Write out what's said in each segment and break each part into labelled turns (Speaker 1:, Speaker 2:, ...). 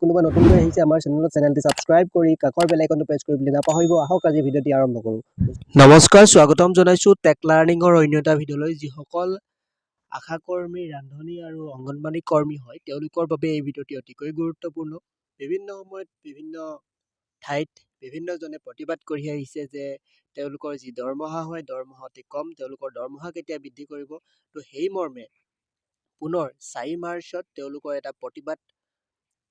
Speaker 1: কোনোবা নতুনকৈ আহিছে আমাৰ চেনেলটি সাবস্ক্ৰাইব কৰি কাষৰ বেল আইকনটো প্ৰেছ কৰিবলৈ নাপাহৰিব। আহক আজি ভিডিঅ'টি আৰম্ভ কৰোঁ। নমস্কাৰ, স্বাগতম জনাইছোঁ টেক লাৰ্ণিঙৰ অন্য এটা ভিডিঅ'লৈ। যিসকল আশা কৰ্মী, ৰান্ধনী আৰু অংগনবাড়ী কৰ্মী হয় তেওঁলোকৰ বাবে এই ভিডিঅ'টি অতিকৈ গুৰুত্বপূৰ্ণ। বিভিন্ন সময়ত বিভিন্ন ঠাইত বিভিন্নজনে প্ৰতিবাদ কৰি আহিছে যে তেওঁলোকৰ যি দৰমহা হয় দৰমহা অতি কম, তেওঁলোকৰ দৰমহা কেতিয়া বৃদ্ধি কৰিব। তো সেই মৰ্মে পুনৰ 4 মাৰ্চত তেওঁলোকৰ এটা প্ৰতিবাদ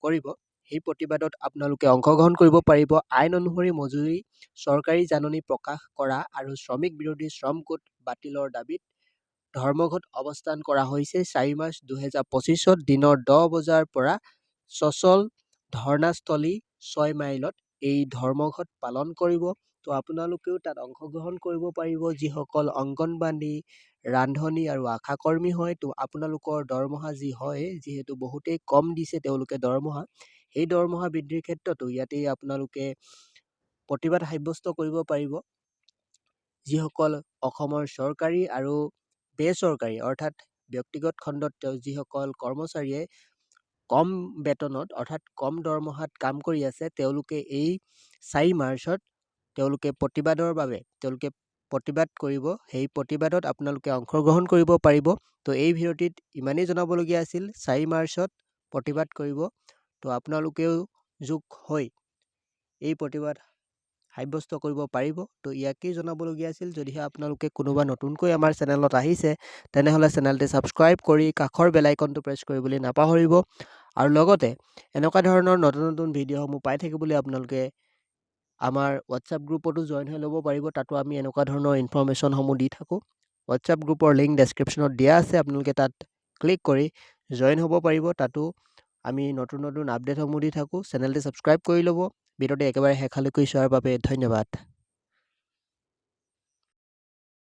Speaker 1: কৰিব। সেই প্ৰতিবাদত আপোনালোকে অংশগ্ৰহণ কৰিব পাৰিব। আইন অনুসৰি মজুৰি চৰকাৰী জাননী প্ৰকাশ কৰা আৰু শ্ৰমিক বিৰোধী শ্ৰম কোড বাতিলৰ দাবীত ধৰ্মঘট অৱস্থান কৰা হৈছে 4 মাৰ্চ 2025 দিনৰ 10 বজাৰ পৰা সচল ধৰ্ণাস্থলী 6 মাইলত এই ধৰ্মঘট পালন কৰিব। তো আপোনালোকেও তাত অংশগ্ৰহণ কৰিব পাৰিব। যিসকল অংগনবাড়ী, ৰান্ধনী আৰু আশা কৰ্মী হয়, তো আপোনালোকৰ দৰমহা যি হয় যিহেতু বহুতেই কম দিছে তেওঁলোকে দৰমহা, সেই দৰমহা বৃদ্ধিৰ ক্ষেত্ৰতো ইয়াতেই আপোনালোকে প্ৰতিবাদ সাব্যস্ত কৰিব পাৰিব। যিসকল অসমৰ চৰকাৰী আৰু বেচৰকাৰী অৰ্থাৎ ব্যক্তিগত খণ্ডত যিসকল কৰ্মচাৰীয়ে কম বেতনত অৰ্থাৎ কম দৰমহাত কাম কৰি আছে, তেওঁলোকে এই 4 মাৰ্চত তেওঁলোকে প্ৰতিবাদৰ বাবে প্ৰতিবাদ কৰিব। সেই প্ৰতিবাদত আপোনালোকে অংশগ্ৰহণ কৰিব পাৰিব। তো এই ভিডিঅ'টিত ইমানেই জনাবলগীয়া আছিল। 4 মাৰ্চত প্ৰতিবাদ কৰিব, তো আপোনালোকেও যোগ হৈ এই প্ৰতিবাদ সাব্যস্ত কৰিব পাৰিব। তো ইয়াকেই জনাবলগীয়া আছিল। যদিহে আপোনালোকে কোনোবা নতুনকৈ আমাৰ চেনেলত আহিছে তেনেহ'লে চেনেলটি ছাবস্ক্ৰাইব কৰি কাষৰ বেল আইকনটো প্ৰেছ কৰিবলৈ নাপাহৰিব। আৰু লগতে এনেকুৱা ধৰণৰ নতুন নতুন ভিডিঅ'সমূহ পাই থাকিবলৈ আপোনালোকে আমাৰ হোৱাটছআপ গ্ৰুপতো জইন হৈ ল'ব পাৰিব। তাতো আমি এনেকুৱা ধৰণৰ ইনফৰমেশ্যনসমূহ দি থাকোঁ। হোৱাটছআপ গ্ৰুপৰ লিংক ডেছক্ৰিপশ্যনত দিয়া আছে, আপোনালোকে তাত ক্লিক কৰি জইন হ'ব পাৰিব। তাতো আমি নতুন নতুন আপডেটসমূহ দি থাকোঁ। চেনেলটি ছাবস্ক্ৰাইব কৰি ল'ব। ভিডিঅ'টি একেবাৰে শেষলৈকে চোৱাৰ বাবে ধন্যবাদ।